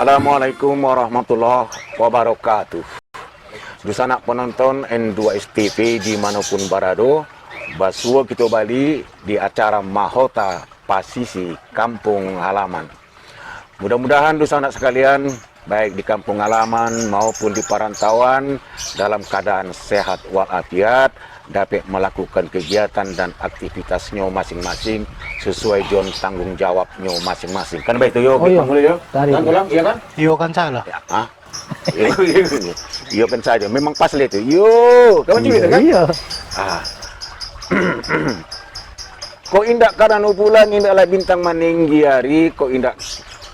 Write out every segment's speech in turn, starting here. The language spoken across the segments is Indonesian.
Assalamualaikum warahmatullahi wabarakatuh. Dusanak penonton N2S TV dimanapun berada, basua kita balik di acara Mahota Pasisi Kampung Halaman. Mudah-mudahan dusanak sekalian, baik di kampung halaman maupun di perantauan, dalam keadaan sehat walafiat, dapat melakukan kegiatan dan aktivitasnya masing-masing sesuai jon tanggung jawabnya masing-masing. Kan baik itu yo, iya. Yo. Kan ulang, iya kan? Iyo kan salah. Ya, Yo kan saja. Memang pas lihat itu. Yo, kamu cerita kan? Iya. Kok indak karena bulan indaklah bintang meninggi hari, kok indak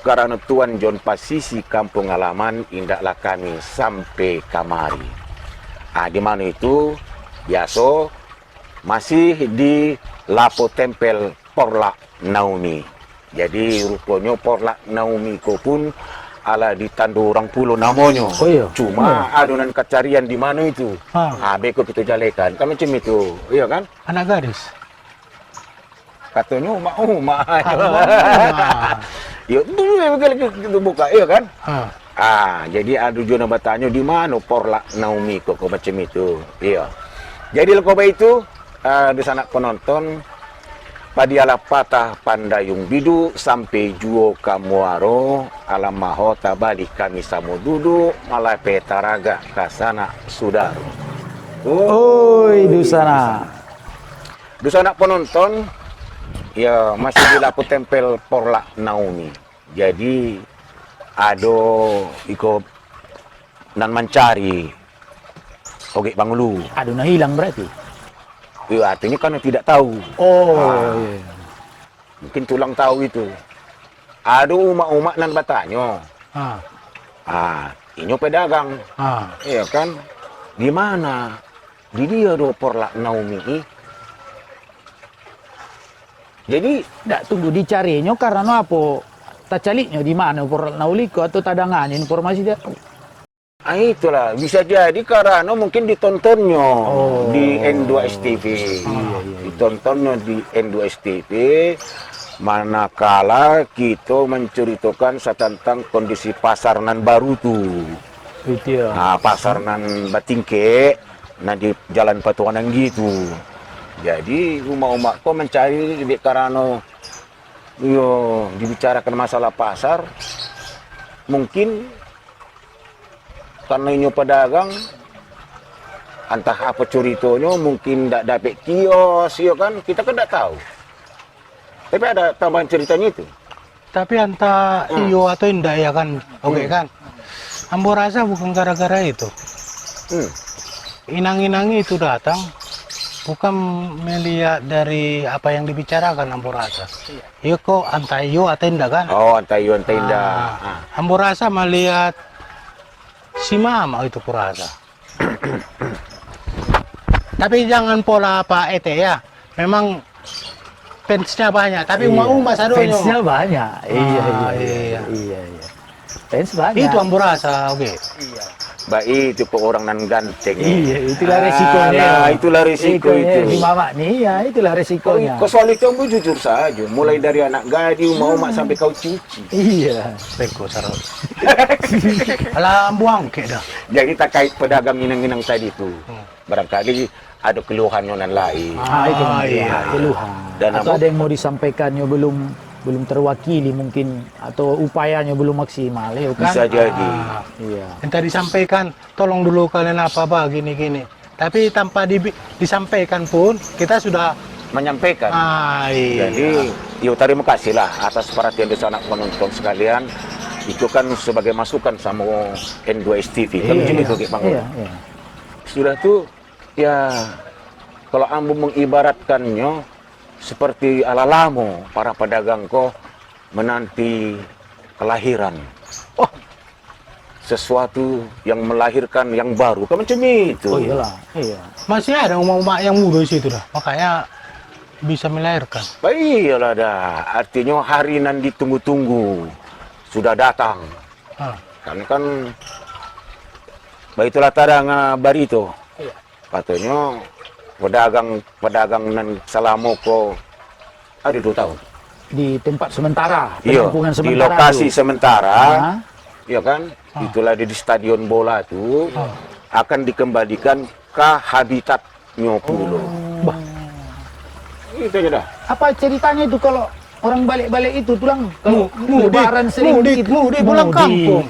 karena Tuan Jon Pasisi Kampung Halaman indaklah kami sampai kamari. Di mana itu? Biasa masih di Lapo Tempel Porlak Naomi. Jadi rupanya Porlak Naomi ko pun ala ditandu orang pulau namanya. Oh iya. Cuma adonan kecarian di mana itu? Beko kita jalekan. Kan macam itu, iya kan? Anak gadis. Katanya mak. Yuk dulu kita buka, iya kan? Jadi ada jona bertanya di mana Porlak Naomi kok macam itu, iya. Jadi lekoba itu di sana penonton padiala patah pandayung bidu sampai juo kamuaro alam mahota balik kami samu duduk malah petaraga kasana sudaru. Oi, Dusana Penonton ya masih di Lapo Tempel Porlak Naomi. Jadi ado iko nan mencari Oke Bangulu. Aduh, nah hilang berarti. Iya, artinya karena tidak tahu. Iya. Mungkin tulang tahu itu. Ada umak-umak nan batanya. Ini pedagang. Iya kan? Di mana? Di dia do Porlak Naomi. Jadi Nggak tunggu dicarinya karena apa? Tacaliknya di mana Porlak Naomi atau tadangannya informasi dia? Itulah bisa jadi karena mungkin ditontonnya di N2S TV. Ditontonnya di N2S TV manakala kita menceritakan tentang kondisi pasar nan baru tuh. Itu ya. Pasar nan Batingke di Jalan Patuanan gitu. Jadi umat-umat kok mencari di karena dibicarakan masalah pasar, mungkin karena ini pedagang entah apa ceritanya, mungkin tidak dapat kios, ya kan? Kita kan tidak tahu. Tapi ada tambahan ceritanya itu. Tapi entah iyo atau indah ya kan, oke kan. Ambo rasa bukan gara-gara itu. Inang-inangi itu datang bukan melihat dari apa yang dibicarakan Ambo rasa. Iyo kok entah iyo atau indah kan? Entah iyo entah indah. Ambo rasa melihat si mama itu kurasa. Tapi jangan pola apa ya. Memang fansnya banyak, tapi umat sadonya. Fansnya banyak. Iya. Fans banyak. Itu Ambo rasa, oke. Iya. Baik itu orang nan ganteng. Iya, itulah resikonya. Itulah resiko itu. Di mama nih, ya itulah resikonya. Kau soal itu Ambo jujur saja. Mulai dari anak gadis, umat sampai kau cuci. Iya. Beko sarau. Alah buang ke dah. Jadi terkait pedagang inang-inang tadi itu, barangkali ada keluhan nan lain. Itu keluhan. Dan atau ada yang mau disampaikannya belum terwakili mungkin, atau upayanya belum maksimal, ya kan? Bisa jadi. Iya. Minta disampaikan, tolong dulu kalian apa gini. Tapi tanpa disampaikan pun kita sudah menyampaikan. Iya. Jadi, terima kasih lah atas perhatian dari anak penonton sekalian. Itu kan sebagai masukan sama N2S TV. Kan macam itu, Bang. Iya. Sudah tuh, ya kalau Ambo mengibaratkannya seperti ala lamo para pedagang kok menanti kelahiran. Sesuatu yang melahirkan yang baru. Kan macam itu. Iyalah. Iya. Masih ada umat-umat yang muda di situ dah. Makanya bisa melahirkan. Iyalah dah. Artinya hari nan ditunggu-tunggu sudah datang. Kan baitulah tadang barito. Katanya pedagang nan Salamoko ada 2 tahun di tempat sementara, iya, penampungan sementara di lokasi itu. sementara ya kan? Itulah di stadion bola tuh akan dikembalikan ke habitatnya pula. Bah, Itu aja dah. apa ceritanya itu kalau orang balik-balik itu tulang kalau Mudik, lebaran sering mudik, gitu. mudik pulang kampung.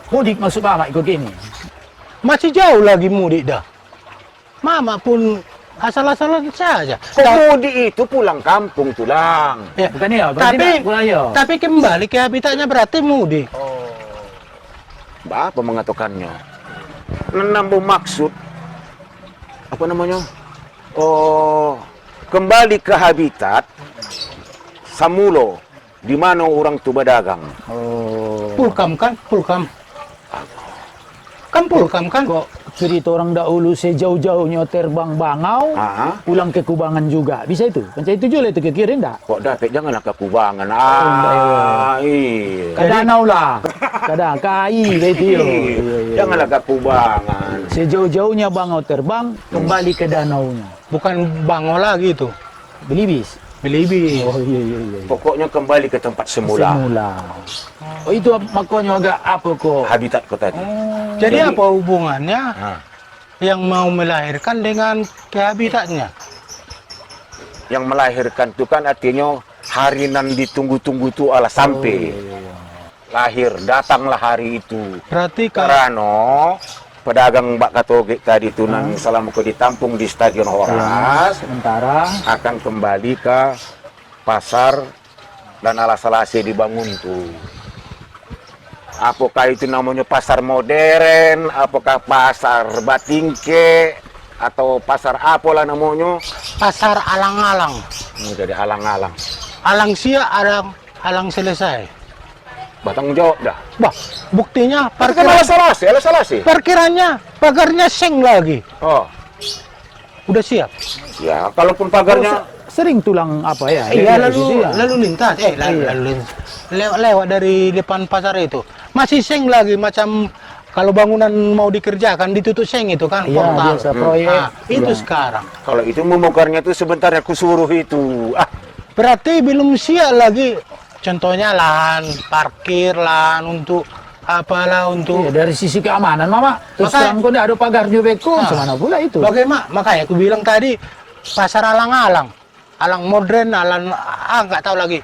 Mudik maksud Mama ikut gini. Masih jauh lagi mudik dah. Mama pun asal-asalan saja. Pemudik itu pulang kampung tulang. Ya, Bukan ya, berarti tapi tak pulang ya. tapi kembali ke habitatnya berarti mudik. Apa mengatakannya? Nambah maksud apa namanya? Oh, kembali ke habitat samulo di mana orang tu berdagang. Oh. Pulkam kan, pulkam. Kan pulkam kan. Kok cerita orang dahulu sejauh-jauhnya terbang bangau, Ah, pulang ke Kubangan juga. Bisa itu? Macam itu juga itu kekirin enggak? kok dapat janganlah ke Kubangan. Iya. Ke danau lah. Kadang kai itu. Janganlah ke Kubangan. Sejauh-jauhnya bangau terbang, kembali ke danaunya. Bukan bango lagi itu. Belibis. Belibis. Oh iya. Pokoknya kembali ke tempat semula. Oh itu makanya agak apa kok? Habitat kau tadi. Jadi apa hubungannya Ah, yang mau melahirkan dengan ke habitatnya? yang melahirkan itu kan artinya hari nan ditunggu-tunggu itu ala sampai. Lahir, datanglah hari itu. Berarti Karena pedagang Mbak Katoge tadi itu nan selama kau ditampung di Stadion Horas Sementara akan kembali ke pasar dan ala-salase dibangun tuh. Apakah itu namanya pasar modern, apakah pasar batingke, atau pasar apalah namanya? pasar alang-alang. Jadi alang-alang. Alang sia, alang selesai. Batang jawab dah. Bah, buktinya Tapi kan ala-salase. parkirannya, pagarnya seng lagi. Oh, Udah siap. ya kalaupun pagarnya sering tulang apa ya? Iya, gitu ya. lalu lintas. Lalu lintas. Lewat dari depan pasar itu. Masih seng lagi macam kalau bangunan mau dikerjakan ditutup seng itu kan Iya, portal. biasa proyek. Nah, itu Iya. sekarang. kalau itu memukarnya tuh sebentar aku suruh itu. Berarti belum siap lagi. Contohnya lahan parkir, lahan untuk apalah untuk Iya, dari sisi keamanan Mama. Terus Makanya- terang kok ada pagarnya beko, semana pula itu. bagaimana? Makanya aku bilang tadi pasar alang-alang, alang modern, alang nggak tahu lagi.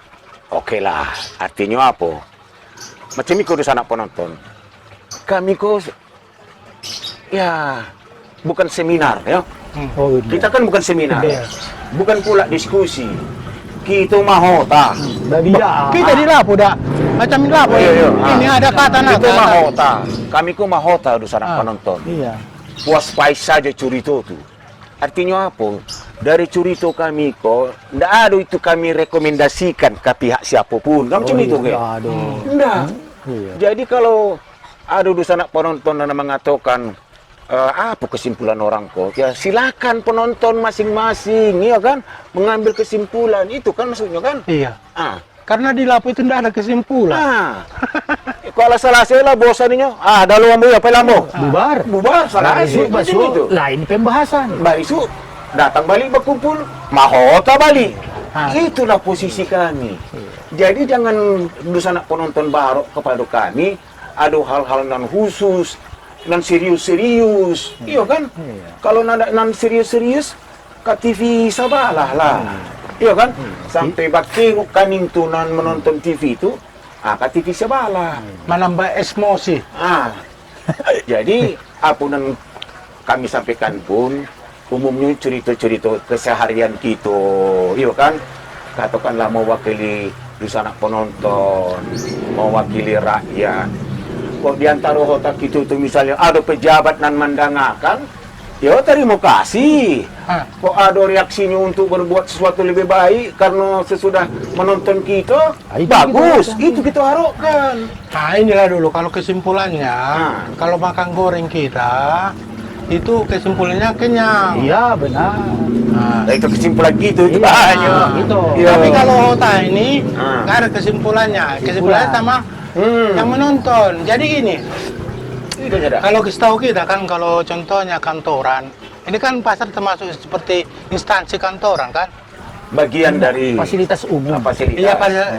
Oke lah, artinya apa? Macam itu di sana penonton. Kami kok ya bukan seminar ya. Oh, Kita kan bukan seminar. Iya. Bukan pula diskusi. Kita mahota. Babida. Kita di lapo dah, macam di lapo. Iya. Ini ada kata nak. Kita mahota. Kami ku mahota di sana penonton. Iya. Puas pais saja curito tu. Artinya apa? Dari curito kami kok, ndak ada itu kami rekomendasikan ke pihak siapapun. Kamu macam itu ke? Aduh. Ndak. Iya. Jadi kalau ada di sana penonton yang mengatakan apa kesimpulan orang kok, ya silakan penonton masing-masing, ya kan, mengambil kesimpulan itu kan maksudnya kan. Iya. Ah, Karena di lapo itu tidak ada kesimpulan. kalau salah saya lah bosannya, dalam lambo ya, apa lambo? Bubar. Bubar, salah Nah, isu, macam itu. lain pembahasan. Mbak Isu datang balik berkumpul, mahota balik. Ah. Itulah posisi kami. Jadi jangan di sana penonton barok kepada kami, ada hal-hal non khusus, non serius-serius, iya kan? Kalau nada non serius-serius, ke TV sabalah lah, iya kan? Sampai bakti kami tu non menonton TV itu, ke TV sabalah. Menambah emosi. Jadi apa yang kami sampaikan pun umumnya cerita-cerita keseharian kita, iya kan? Katakanlah mewakili di sana penonton, mewakili rakyat. Kok di antara otak itu tuh misalnya ada pejabat nan mendangakan, ya terima kasih. Kok ada reaksinya untuk berbuat sesuatu lebih baik karena sesudah menonton kita, Itu bagus. kita Itu kita harapkan. Nah inilah dulu kalau kesimpulannya, kalau makan goreng kita itu kesimpulannya kenyang. Iya, benar. Nah, Nah, itu kesimpulan gitu itu Iya, banyak. gitu. Iya. Tapi kalau Hota ini Ah. nggak ada kesimpulannya, kesimpulannya sama Hmm. yang menonton. Jadi gini, Itu aja dah. kalau tahu kita kan kalau contohnya kantoran, ini kan pasar termasuk seperti instansi kantoran kan. bagian dari fasilitas umum. fasilitas. Iya,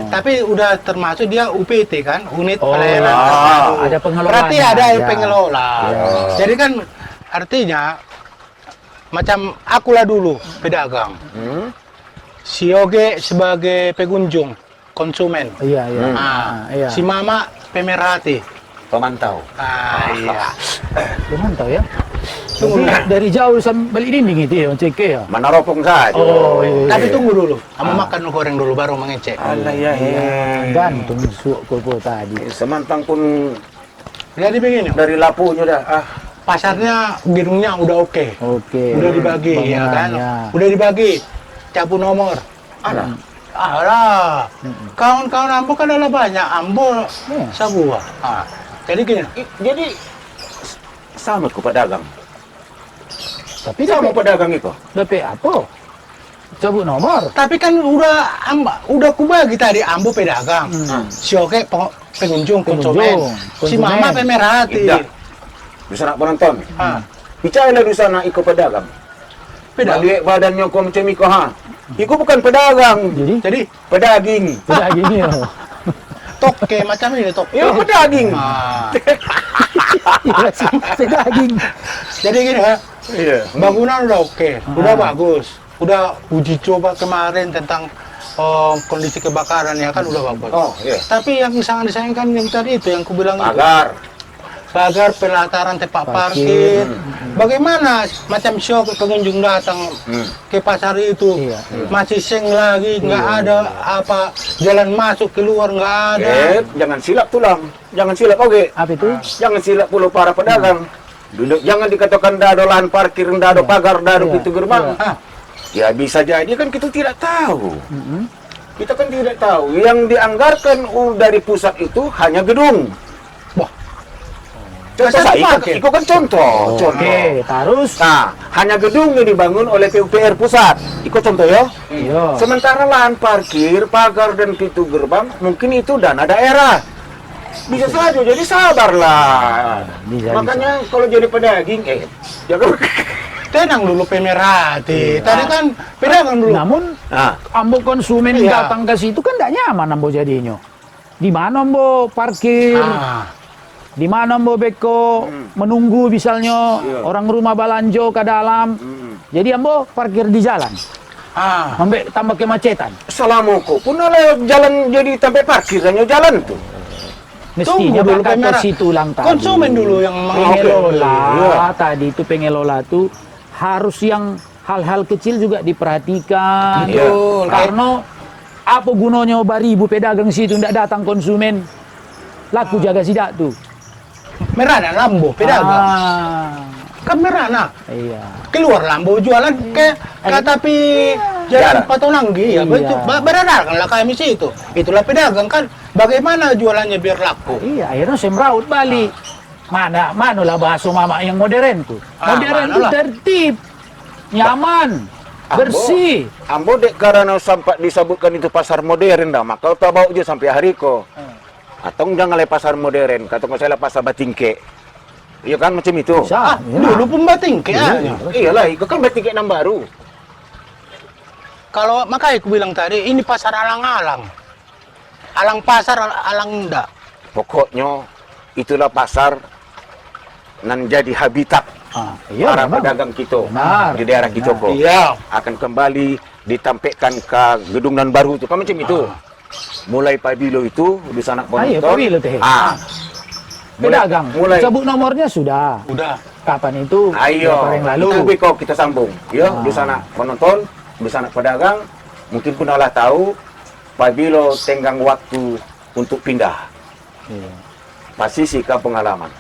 tapi udah termasuk dia UPT kan, unit Oh, pelayanan. ah, terpadu. ada pengelolanya. Berarti ada Ya. pengelola. Ya. Jadi kan artinya macam akulah dulu pedagang. Si Oge sebagai pengunjung, konsumen. Iya, iya. Iya. Si Mama pemerhati. Pemantau. Iya. Mantap ya. Tunggu dari jauh sampai balik dinding itu ya, cek ya. Meneropong saja. Oh, iya. Tapi tunggu dulu, kamu makan goreng dulu baru mengecek. Alah ya, Gantung suuk koko tadi. Semantang pun Jadi begini, dari lapunya dah. pasarnya gedungnya udah oke. Oke. Udah dibagi ya kan? Bangunannya. Udah dibagi. Capu nomor. Alah. Alah. Kawan-kawan Ambo kan adalah banyak. Ambo Iya. sebuah. Jadi gini, Jadi sama ku pedagang. Tapi Sama pedagang itu. DP apa? Cabut nomor. tapi kan udah kubagi tadi Ambo pedagang. Si Oke pengunjung konsumen. Si Mama Konsumen. pemerhati. Tidak. Di sana penonton. Ah, Bicara di sana ikut pedagang. pedagang. Balik badannya kau macam iko ha. Iko bukan pedagang. Jadi Pedaging. Tidak gini ya. toke macam ini toke. Ya pedaging. Iya sih, daging. Jadi gini ya, Iya. bangunan udah oke, udah bagus, udah uji coba kemarin tentang kondisi kebakaran ya kan udah bagus. Oh, iya. Tapi yang sangat disayangkan yang tadi itu yang kubilang itu, Pagar. pelataran tempat parkir. Bagaimana macam show pengunjung datang ke pasar itu Iya, masih seng lagi, nggak ada apa jalan masuk keluar nggak ada. Jangan silap tulang. Jangan silap oke. Apa itu? Jangan silap puluh para pedagang. Dulu jangan dikatakan dado lahan parkir, dado pagar, dado Iya. pintu gerbang. Ah, Ya bisa jadi kan kita tidak tahu. Kita kan tidak tahu. Yang dianggarkan dari pusat itu hanya gedung. Wah. Contoh Masa saya, dipakai? itu kan contoh. Oke, terus. Nah, hanya gedung yang dibangun oleh PUPR pusat. Ikut contoh ya. Iya. Sementara lahan parkir, pagar dan pintu gerbang mungkin itu dana daerah. Bisa saja, jadi sabarlah. Bisa, Makanya kalau jadi pedaging, jangan. tenang dulu pemerhati. Tadi kan pedagang dulu. Namun Nah, ambo konsumen Iya. datang ke situ kan tidak nyaman ambo jadinya. Di mana ambo parkir? Ah. Di mana ambo beko menunggu misalnya Iya. orang rumah balanjo ke dalam. Jadi ambo parkir di jalan. Ah. Ambek tambah kemacetan. Assalamualaikum. Pun oleh jalan jadi sampai parkir hanya jalan tuh. Mestinya Tunggu dulu, bakal ke pemerah. situ lang tadi. Konsumen dulu yang Pengelola Iya. tadi itu pengelola tuh harus yang hal-hal kecil juga diperhatikan. Betul. Karena apa gunanya baribu pedagang situ tidak datang konsumen? Laku jaga sidak tuh. Merana Lambo pedagang. Ah, Kan merana. iya. Keluar Lambo jualan ke tapi jalan Jalan. Patonanggi ya. Iya. Itu beredar lah kami situ. Itulah pedagang kan. Bagaimana jualannya biar laku? Iya, akhirnya saya meraut balik. Mana lah bahasa mama yang modern tuh. Modern tuh manalah. tertib, nyaman, bersih. Ambo dek karena sampai disebutkan itu pasar modern dah, maka kau bawa aja sampai hari ko. Atau jangan le pasar modern, kata saya pasar batingke. Iya kan macam itu. Bisa. Dulu pembating kayaknya. Iyalah, itu kan batingke enam baru. Kalau makanya aku bilang tadi ini pasar alang-alang. Alang pasar, alang enggak. Pokoknya itulah pasar nan jadi habitat Iya, para memang. pedagang kita Benar. di daerah kita kok. Iya. Akan kembali ditampilkan ke gedung nan baru itu kan macam itu. Mulai pabilo itu di sana Ayo, pabilo teh. Pedagang. mulai Cabut nomornya sudah. Udah. Kapan itu? ayo Berapa yang lalu? itu Biko, kita sambung ya di sana penonton, di sana pedagang mungkin pun Allah tahu pabilo tenggang waktu untuk pindah Iya. pasti sikap pengalaman.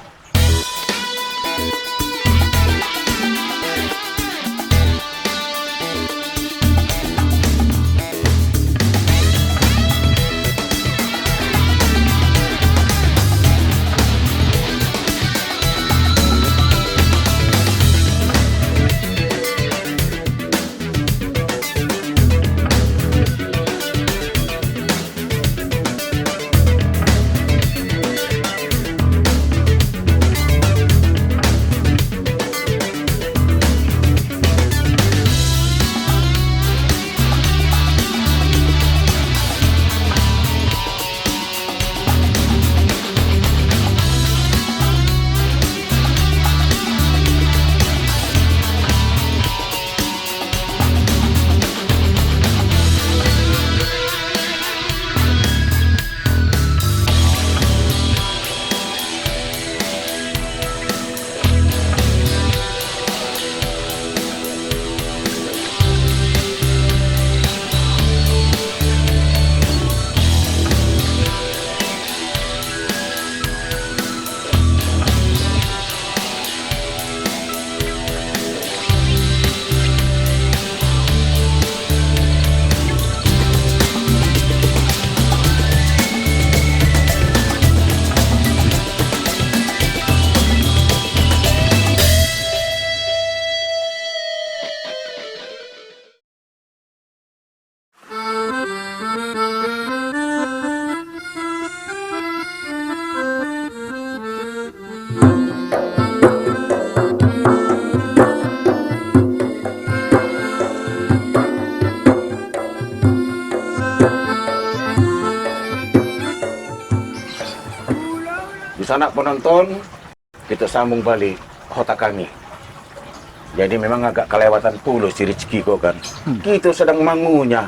sana penonton, kita sambung balik Hota kami. Jadi memang agak kelewatan puluh si rezeki kok kan. Kita sedang mangunya.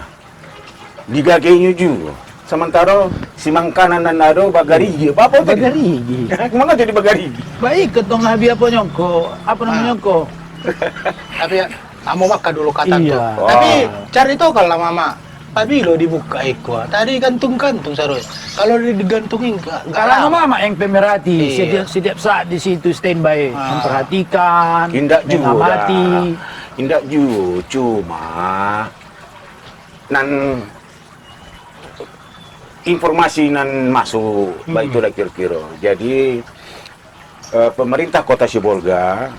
Digagainya juga. Sementara si mangkanan dan nado bagarigi. Apa tadi? Bagarigi. Mana jadi bagarigi? Baik ketong habi apa nyongko? Apa namanya nyongko? Tapi ya, amo maka dulu kata Iya. tuh. Tapi cari tahu kalau mama. Tapi lo dibuka ikwa. Tadi gantung-gantung sarus. Kalau digantungin enggak Kalau lama. mama yang pemerhati, Iya. setiap saat di situ standby, memperhatikan, Indak juga. mengamati. Indak juga. Cuma nan informasi nan masuk baik itu kira-kira. Jadi pemerintah Kota Sibolga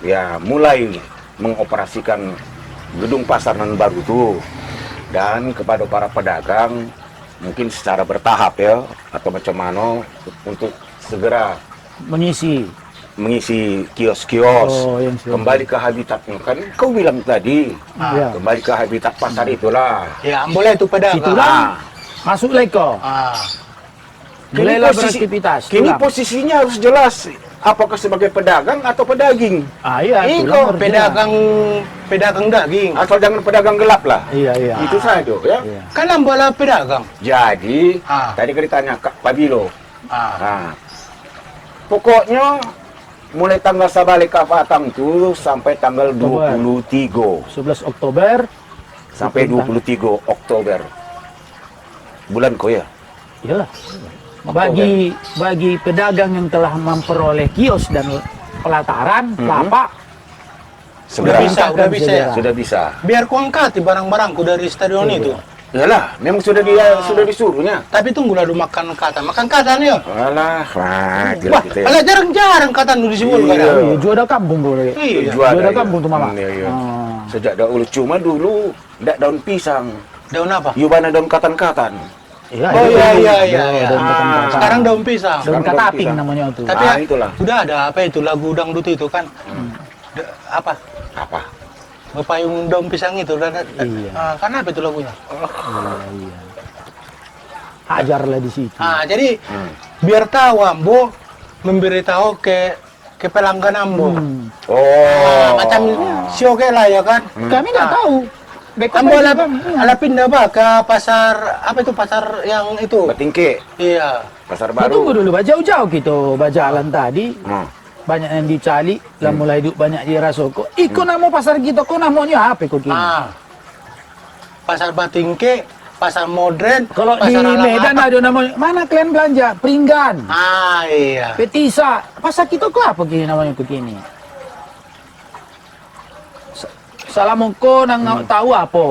ya mulai mengoperasikan gedung pasar nan baru itu, dan kepada para pedagang mungkin secara bertahap ya atau macam mana untuk segera Mengisi. mengisi kios-kios Oh, yang sudah. kembali ke habitatnya. Kan kau bilang tadi Ya. kembali ke habitat pasar itulah. Ya, boleh itu pedagang. Situlah. Masuk leko. Mulailah beraktivitas. Kini tulang. posisinya harus jelas, apakah sebagai pedagang atau pedaging. Iya, tulang Iko harus pedagang daging. Asal jangan pedagang gelap lah. Iya, iya. Itu saja ya. Iya. Kan ambola pedagang. Jadi tadi kan ditanya Kak Pabilo. Nah, pokoknya mulai tanggal sabalik kafatang itu sampai tanggal Oktober. 23 11 Oktober sampai 23 Oktober. Bulan kok ya? Iyalah. Bagi pedagang yang telah memperoleh kios dan pelataran, lapak, Segera. Udah bisa ya. Sudah bisa. Biar ku angkati barang-barangku dari stadion itu. Iyalah, memang sudah sudah disuruhnya. Tapi tunggulah dulu makan kata nih. Alah, wah, gila Wah, kita ya. ala jarang-jarang kata nu di Sibolga. Iya. dah. iya, jual dah kampung boleh. Iya. Jual Jual ya. kampung tuh mama. Iya, iya. Ah. Sejak dahulu cuma dulu ndak daun pisang. Daun apa? Yubana daun katan-katan. Iya, Oh iya iya iya. daun katan-katan. Sekarang daun pisang. Daun Sekarang daun kataping pisang. namanya itu. Tapi Ah, itulah. udah ada apa itu lagu dangdut itu kan? Apa? Apa? Payung daun pisang itu udah ada. Iya. Kan apa itu lagunya? Iya. Hajarlah di situ. Jadi biar tahu Ambo memberitahu ke pelanggan Ambo. Oh. Macam si oke lah ya kan? Kami nggak tahu. Ambo ala pindah ba ke pasar apa itu pasar yang itu? Batingke, Iya. pasar Baru. Tunggu baru. dulu, jauh-jauh kita berjalan tadi. Hmm. Banyak yang dicari, lah mulai duk banyak dirasoko. Iko nama pasar kita, kok namanya apa kok kini? Pasar Batingke, pasar modern. Kalau di pasar Medan Alang-Alang. ada namanya, mana kalian belanja? Peringgan, Iya. Petisa. Pasar kita kok apa kini namanya kok kini? Salamoko nang tahu apa?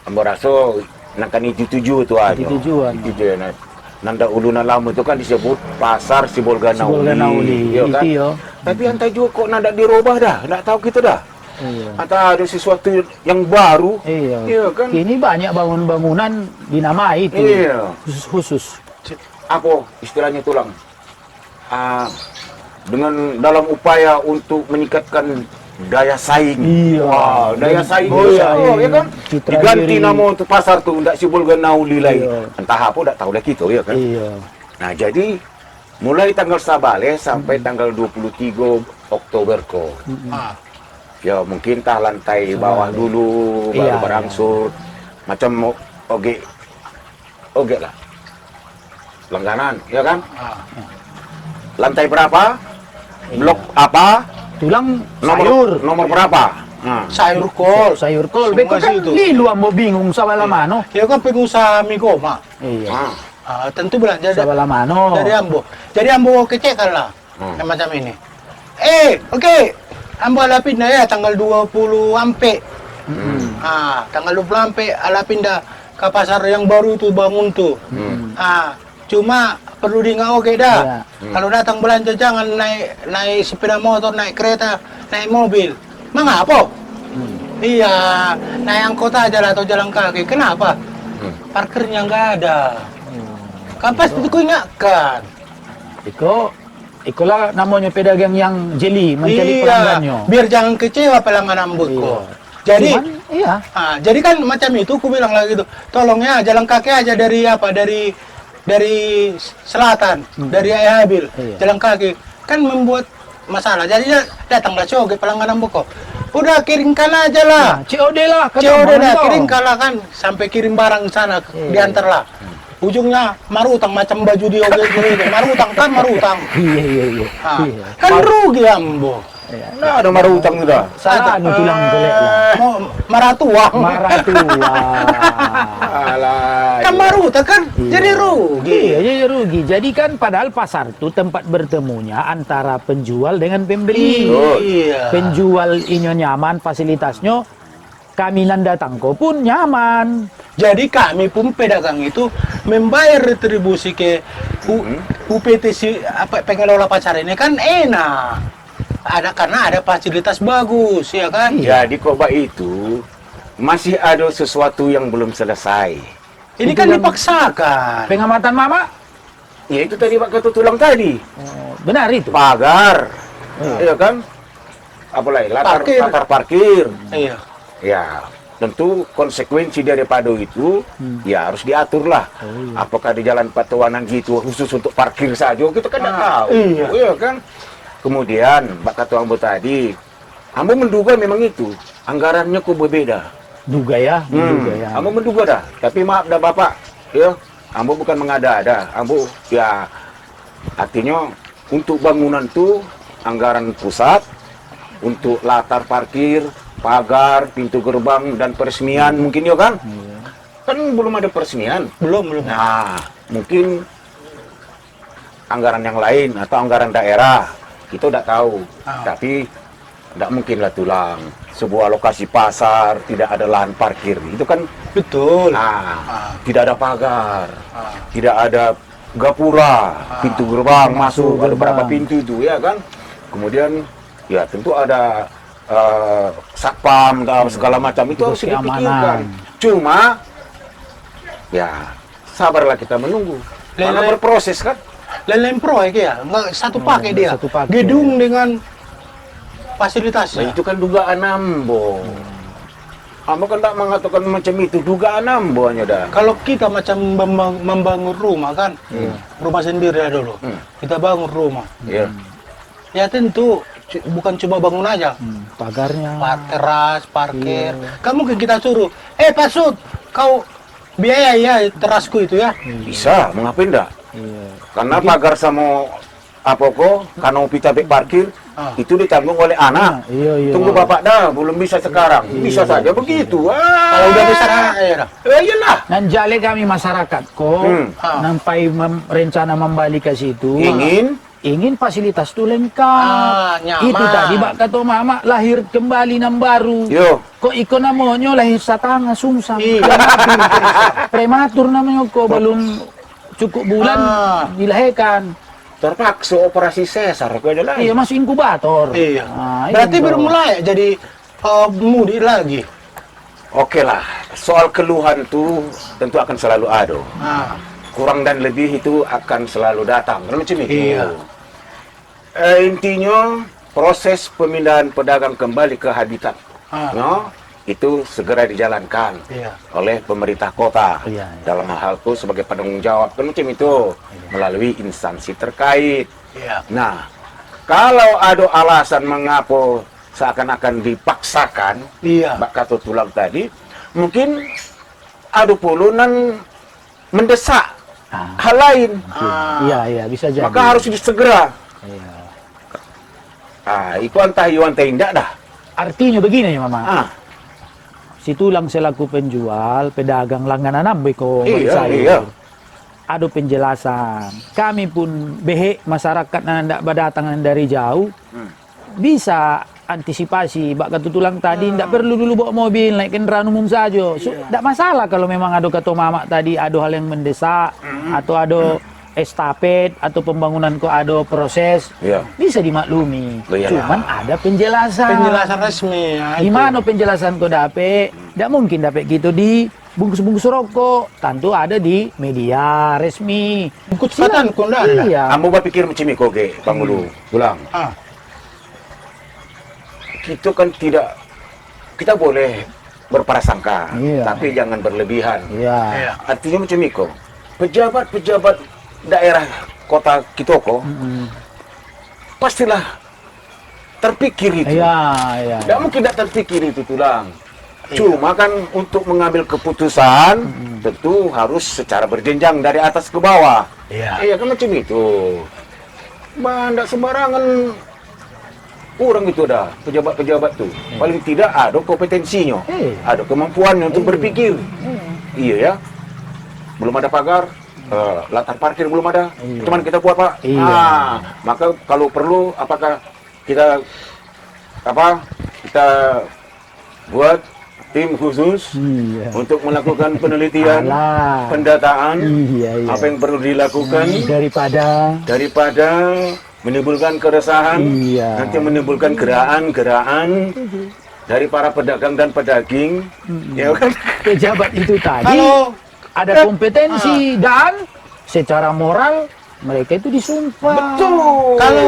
Ambo raso nakan itu tujuh tu aja. Itu tujuan. Itu je na. Nanda ulunan lama itu kan disebut pasar Sibolga Nauli. Sibolga Nauli, Iya kan? itu yo. Tapi antai juga kok nanda dirubah dah. Ndak tahu kita dah. Iya. Atau ada sesuatu yang baru. Iya. Iya kan? Kini banyak bangun-bangunan dinamai itu. Iya. Khusus. Apa istilahnya tulang? Dengan dalam upaya untuk meningkatkan daya saing. Iya. Wah, daya saing Oh, itu iya, siapa, iya. ya kan? Citra Diganti diri. nama untuk pasar tuh, ndak Sibolga Nauli lagi. Iya. Entah apa, ndak tahu lah kita, ya kan? Iya. Nah, jadi mulai tanggal sabale sampai tanggal 23 Oktober kok. Ya mungkin tah lantai bawah dulu baru Iya, berangsur macam oge lah. Langganan, ya kan? Lantai berapa? Blok apa? Tulang sayur. Nomor berapa? Nah. Sayur kol. Sayur kol. Semua Beko kan situ. lilu ambo bingung sabala mano. Ya kan pengusaha Migoma. Iya. Tentu belanja Sabala mano. dari Ambo. Jadi Ambo kecekan lah. Yang macam ini. Oke. Ambo ala pindah ya tanggal 20 ampe. Tanggal 20 ampe ala pindah ke pasar yang baru itu bangun tuh. Cuma perlu diingat oke dah. Iya. Kalau datang belanja jangan naik sepeda motor, naik kereta, naik mobil. Mengapa? Iya, naik angkot aja lah atau jalan kaki. Kenapa? Parkirnya nggak ada. Kan pasti ku ingatkan. Ikolah namanya pedagang yang jeli mencari Iya, pelanggannya. biar jangan kecewa pelanggan Ambutku. Jadi, Cuman, iya. jadi kan macam itu, ku bilang lagi tuh, tolong ya jalan kaki aja dari dari selatan, dari Habil, Iya. jalan kaki, kan membuat masalah. Jadi datanglah coge pelangganan buko. Udah kirimkan aja lah. Nah, COD lah. COD dah, toh. kirimkan lah kan. Sampai kirim barang sana, diantar lah. Ujungnya marutang macam baju dia marutang kan marutang. Iya. Ah, Iya. kan rugi ambo. Iya. Nah, ada marah utang sudah. Salah anu tulang kelek lah. Mau marah tuang. Marah tua. Alah. Kan marutang kan jadi rugi. Iya, jadi rugi. Jadi kan padahal pasar itu tempat bertemunya antara penjual dengan pembeli. Iya. Penjual ini nyaman, fasilitasnya. Kami nan datang kok pun nyaman. Jadi kami pun pedagang itu membayar retribusi ke UPT apa pengelola pasar ini kan enak. Karena ada fasilitas bagus ya kan. Jadi Koba itu masih ada sesuatu yang belum selesai. Ini Itu kan yang- dipaksakan. Pengamatan Mama? Ya itu tadi Pak Ketua Tulang tadi. Oh, benar itu. Pagar. Iya kan? Apa lagi? Parkir. Latar parkir. Iya. Ya, tentu konsekuensi daripada itu ya harus diatur lah. Apakah di jalan Patuanan gitu khusus untuk parkir saja kita kan tidak tahu. iya. Kan. Kemudian Pak Ketua Ambo tadi, Ambo menduga memang itu anggarannya kok berbeda. Duga ya, duga ya. Ambo menduga dah. Tapi maaf dah Bapak, ya. Ambo bukan mengada-ada. Ambo ya artinya untuk bangunan tuh anggaran pusat untuk latar parkir, pagar, pintu gerbang dan peresmian mungkin ya kan? Kan belum ada peresmian. Belum. Nah, mungkin anggaran yang lain atau anggaran daerah kita udah tahu. Tapi tidak mungkinlah tulang sebuah lokasi pasar tidak ada lahan parkir. Itu kan Betul. tidak ada pagar, tidak ada gapura, pintu gerbang masuk, ada berapa pintu itu ya kan? Kemudian ya tentu ada satpam dan segala macam itu harus keamanan. dipikirkan. Cuma ya sabarlah kita menunggu. Karena Lele. berproses kan. Lain proyek ya, nggak satu pakai dia. satu pakai. Gedung dengan Nah, fasilitasnya. itu kan dugaan Ambo. Ambo kan tak mengatakan macam itu, dugaan Ambo hanya dah. Kalau kita macam membangun rumah kan, rumah sendiri ya dulu. Kita bangun rumah. Ya. Ya tentu bukan cuma bangun aja. Pagarnya. Teras, parkir. Kan mungkin kita suruh, Pak Sud, kau biaya ya terasku itu ya. Bisa, mengapa enggak? Iya. Karena pagar sama apa kok, kanopi tabek parkir itu ditanggung oleh anak. Iya. Tunggu bapak dah, belum bisa sekarang. Bisa saja begitu. Kalau udah besar ya dah. Iyalah. Dan jale kami masyarakat kok, nampai rencana membalik ke situ. Ingin fasilitas itu lengkap. Nyaman. Itu tadi Mbak kata Mama lahir kembali nam baru. Yo. Kok iko namanya lahir satanga sungsang. Iya. Prematur namanya kok belum cukup bulan dilahirkan. Terpaksa operasi sesar kok ada lagi. Iya masuk inkubator. Iya. Nah, Berarti itu. baru mulai jadi mudik lagi. Oke lah, soal keluhan itu tentu akan selalu ada. Kurang dan lebih itu akan selalu datang. Kan macam itu. Iya. Intinya proses pemindahan pedagang kembali ke habitat, no, itu segera dijalankan Iya. oleh pemerintah kota Iya. dalam hal itu sebagai penanggung jawab kan macam itu melalui instansi terkait. Iya. Nah, kalau ada alasan mengapa seakan-akan dipaksakan, Iya. Mbak Kato Tulang tadi, mungkin ada puluhan mendesak hal lain, Iya, bisa jadi. maka harus disegera. Iya. Itu antah tidak dah. Artinya begini ya Mama. Ah, Si Tulang selaku penjual, pedagang langganan ambeko iya. Ada penjelasan. Kami pun behek masyarakat yang tidak berdatangan dari jauh bisa antisipasi. Bak kata Tulang tadi tidak perlu dulu bawa mobil naik kendaraan umum saja. Tidak masalah kalau memang ada kata Mama tadi ada hal yang mendesak atau ada estafet atau pembangunan kok ada proses. Iya. Bisa dimaklumi. Iyalah. Cuman ada penjelasan. Penjelasan resmi ya. itu. Gimana penjelasan kau dapet? Tidak mungkin dapet gitu di bungkus-bungkus rokok. Tentu ada di media resmi. Ikut sepatan kau ndak ada. Iya. Ambo berpikir macam ini koge, Bang Ulu, Tulang. Kita kan tidak, kita boleh berprasangka, Iya. tapi jangan berlebihan. Iya. Iya. Artinya macam ini kok. pejabat-pejabat daerah kota Kitoko pastilah terpikir itu. Iya. Tidak mungkin tidak terpikir itu tulang. Cuma kan untuk mengambil keputusan tentu harus secara berjenjang dari atas ke bawah. Iya. Iya kan macam itu. Tidak sembarangan orang itu dah pejabat-pejabat tuh. Paling tidak ada kompetensinya, ada kemampuannya untuk berpikir. Iya ya. Belum ada pagar, latar parkir belum ada. Cuman kita buat Pak. Iya. Maka kalau perlu apakah kita buat tim khusus untuk melakukan penelitian, Alah. pendataan, Iya. apa yang perlu dilakukan daripada menimbulkan keresahan, Iya. nanti menimbulkan geraan-geraan dari para pedagang dan pedaging, ya kan? Pejabat itu tadi Kalau ada kompetensi dan secara moral mereka itu disumpah. Betul. Kalau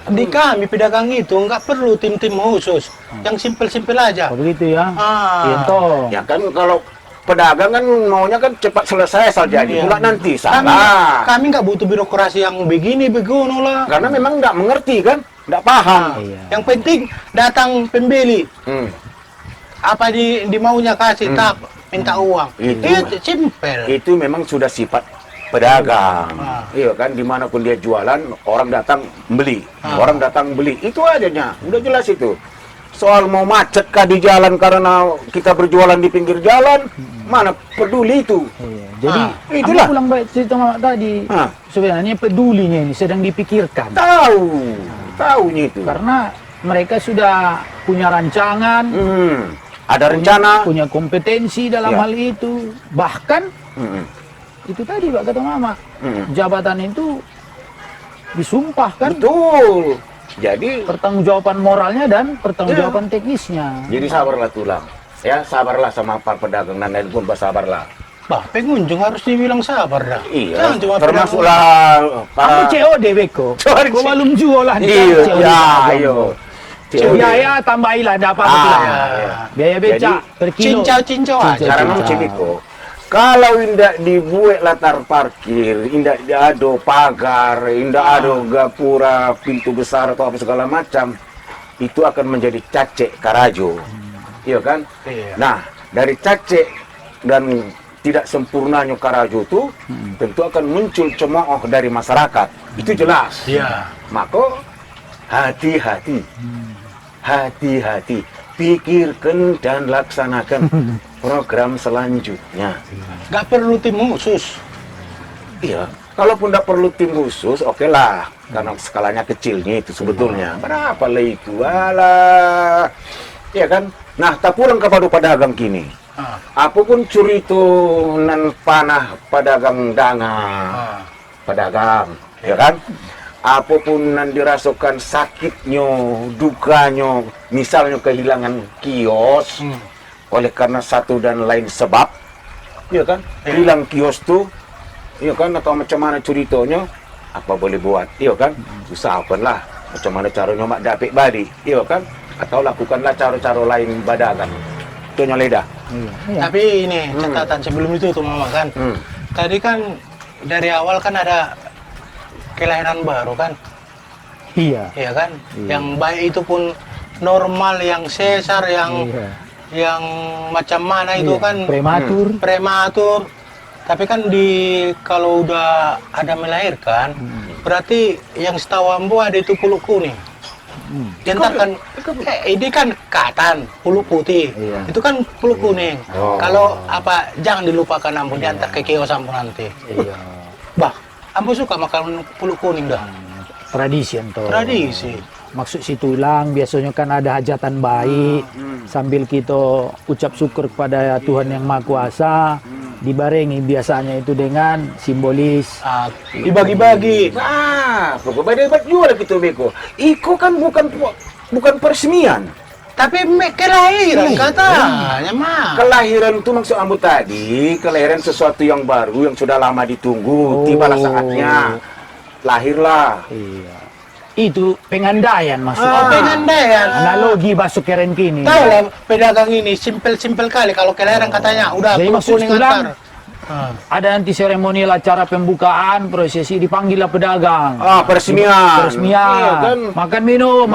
di kami pedagang itu nggak perlu tim-tim khusus, yang simpel-simpel aja. Oh, begitu ya. Iya, Ah. toh. Ya kan kalau pedagang kan maunya kan cepat selesai saja, Iya. pula nanti Kami salah. kami nggak butuh birokrasi yang begini begono lah. Karena memang nggak mengerti kan, nggak paham. Iya. Yang penting datang pembeli, Hmm. apa di maunya kasih tak minta uang. Itu simpel. Itu memang sudah sifat pedagang. Ah. Iya kan, dimanapun dia jualan, orang datang beli. Orang datang beli, itu ajanya, udah jelas itu. Soal mau macet kah di jalan karena kita berjualan di pinggir jalan, mana peduli itu. Iya. Jadi itulah. aku pulang baik cerita Mama tadi. Ah. Sebenarnya pedulinya ini sedang dipikirkan. Tahunya itu. Karena mereka sudah punya rancangan, Ada rencana. punya kompetensi dalam Ya. hal itu. Bahkan Mm-mm. itu tadi Pak kata Mama, Mm-mm. jabatan itu disumpahkan Betul. Jadi pertanggungjawaban moralnya dan pertanggungjawaban teknisnya. Jadi sabarlah tulang. Ya, sabarlah sama para pedagang dan lain pun bersabarlah. Bah, pengunjung harus dibilang sabar dah. Iya, Jangan cuma termasuklah Aku para COD Beko. Sorry, Kau belum jualan. Iya, COD. ya, ayo. Biaya tambahilah dapat itu lah. iya. Biaya beca per kilo. cincau aja. Cara Cincau. cimiko. Kalau indak dibuat latar parkir, indak ada pagar, indak ada gapura, pintu besar atau apa segala macam, itu akan menjadi cacek karajo. Iya kan? Iya. Nah, dari cacek dan tidak sempurnanya karajo itu tentu akan muncul cemooh dari masyarakat. Itu jelas. Iya. Maka hati-hati. Hati-hati. Pikirkan dan laksanakan program selanjutnya. Nggak perlu tim khusus. Iya, kalaupun tidak perlu tim khusus, oke lah. Karena skalanya kecilnya itu sebetulnya. Berapa lah itu? Alah. Iya kan? Nah, tak pulang kepada pedagang kini. Apapun curito nan panah pedagang dangan. Pedagang, ya kan? Apapun yang dirasakan sakitnya, dukanya, misalnya kehilangan kios, oleh karena satu dan lain sebab, ya kan, hilang kios tuh, ya kan, atau macam mana ceritanya, apa boleh buat, ya kan, usahakanlah, macam mana caranya mak dapat balik, ya kan, atau lakukanlah cara-cara lain badagan, itu nyoleda. Iya. Tapi ini catatan sebelum itu tuh Mama kan. Tadi kan dari awal kan ada kelahiran baru kan. Iya. Iya kan? Yang baik itu pun normal, yang sesar, yang Iya. yang macam mana itu Iya. kan prematur. Tapi kan kalau udah ada melahirkan, berarti yang setahu ambo ada itu pulu kuning. Jantar kan, ini kan katan, pulu putih. Iya. Itu kan pulu kuning. Oh. Kalau apa, jangan dilupakan ambo, diantar ke kios ambo nanti. Iya. Bah, ambo suka makan pulu kuning dah. Tradisi ento. Tradisi. Maksud si tulang biasanya kan ada hajatan baik sambil kita ucap syukur kepada Tuhan yang Maha Kuasa, dibarengi biasanya itu dengan simbolis. Dibagi-bagi. Pokoknya hebat juga gitu Beko. Iko kan bukan peresmian. Tapi kelahiran katanya mah. Kelahiran itu maksud ambu tadi, kelahiran sesuatu yang baru yang sudah lama ditunggu, tibalah saatnya. Lahirlah. Iya. Itu pengandaian maksudnya. Oh, pengandaian. Analogi bahasa keren kini. Tahu lah pedagang ini simpel-simpel kali kalau kelahiran katanya udah Jadi pulu maksud kuning tulang, antar. Ada nanti seremonial acara pembukaan, prosesi dipanggillah pedagang. Peresmian. Peresmian. Iya kan? Makan minum,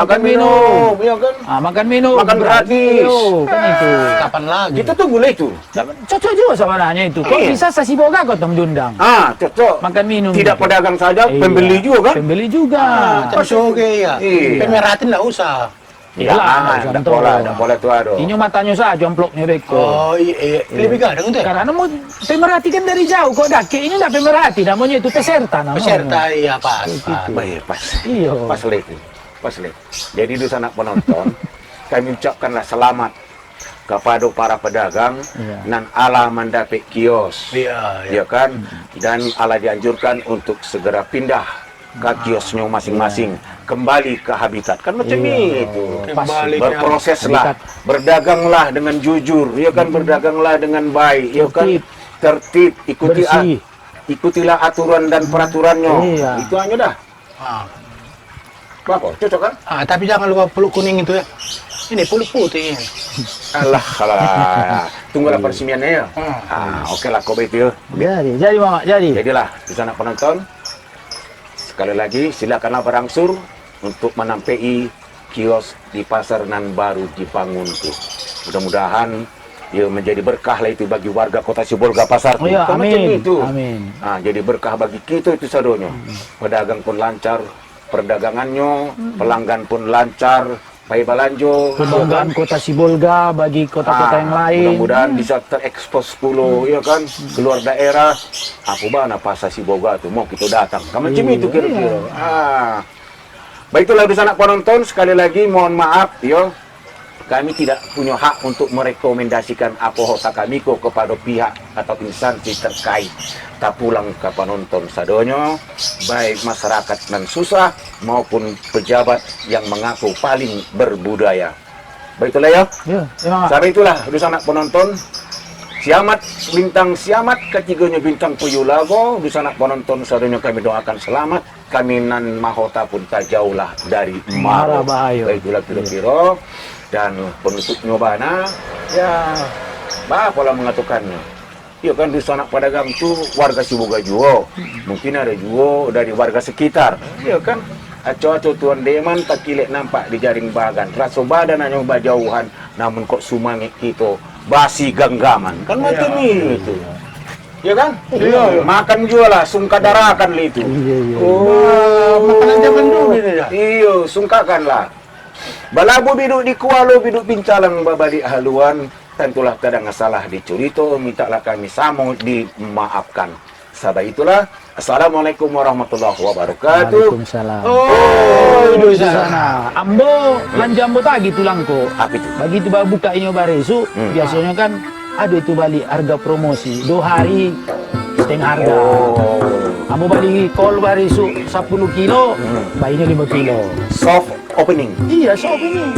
Iya kan? makan minum. Makan gratis. Kan itu. Kapan lagi? Kita tunggu lah itu. Cocok juga sebenarnya itu. Kok Iya. bisa sasi boga kok tong diundang? Cocok. Makan minum. Tidak gitu. pedagang saja, Iya. pembeli juga kan? Pembeli juga. Terus oke ya. Iya. Pemeratin nggak usah. Iyalah, Tidak contoh. boleh tuh aduh. Inyo matanya saja amplopnya beko. Oh iya, lebih gadang itu ya? Karena mau pemerhati kan dari jauh kok dake ini enggak pemerhati, namanya itu peserta namanya. Peserta iya pas. Baik, pas. Iya. Pas lagi. Pas lagi. Jadi di sana penonton, kami ucapkanlah selamat kepada para pedagang Iya. dan ala mendapat kios. Iya, Ya kan? Dan ala dianjurkan untuk segera pindah ke kiosnya masing-masing, kembali ke habitat. Kan macam Iya. itu. Kembali ke Berproseslah, berdaganglah dengan jujur, ya kan, berdaganglah dengan baik, ya kan, tertib, Bersih. ikutilah aturan dan peraturannya. Iya. Itu hanya dah. Ah. Apa? Cocok kan? Tapi jangan lupa peluk kuning itu ya. Ini peluk putih ini. Alah. Tunggulah peresmiannya ya. Oke lah, kau betul. Jadi Mama, jadi. Jadilah di sana penonton. Sekali lagi silakanlah berangsur untuk menampai kios di pasar nan baru dibangun tuh. Mudah-mudahan ya menjadi berkah lah itu bagi warga kota Sibolga pasar tuh. Oh ya, Kan macam amin. itu. Amin. Jadi berkah bagi kita itu sadonya. Pedagang pun lancar perdagangannya, pelanggan pun lancar, pai balanjo. Kebanggaan kota Sibolga bagi kota-kota yang lain. Mudah-mudahan bisa terekspos puluh, ya kan, keluar daerah. Aku bana pasar Sibolga tuh mau kita datang. Kamu macam itu kira-kira. Baiklah di sana penonton, sekali lagi mohon maaf, yo. Kami tidak punya hak untuk merekomendasikan apa kami kepada pihak atau instansi terkait. Tak pulang ke penonton sadonyo, baik masyarakat nan susah maupun pejabat yang mengaku paling berbudaya. Baiklah ya. Ya, Mama. Sampai itulah di sana penonton. Siamat bintang siamat, ketiganya bintang Puyulago. Di sana penonton sadonyo kami doakan selamat. Kami nan mahota pun tak jauh lah dari Mara mara. Bahayo. Baiklah kira-kira. Dan penutupnya bana, ya, apa mengatakannya? Ya kan di sana pedagang itu warga Sibolga juga, mungkin ada juga dari warga sekitar. Ya kan, aco-aco tuan deman tak kilek nampak di jaring bagan, rasa badan hanya jauhan, namun kok sumangit kita basi genggaman, kan macam itu. Ya kan? Iya. Makan juga lah, sungkadarakan itu. Iya. Makanan zaman dulu ini ya. Iya, sungkakan lah. Balabu biduk di kualo biduk pincalang babadi haluan, tentulah kadang salah dicurito, mintalah kami samo dimaafkan. Sabah itulah. Assalamualaikum warahmatullahi wabarakatuh. Waalaikumsalam. Oh, Di sana. Ambo, lanjambo tagi tulangko. Apa itu? Bagi itu baru buka inyo baresu, biasanya kan ada itu balik harga promosi 2 hari setengah harga. Ambo balik kol baresu 10 kilo, bayinya 5 kilo. Soft opening. Iya, so ini.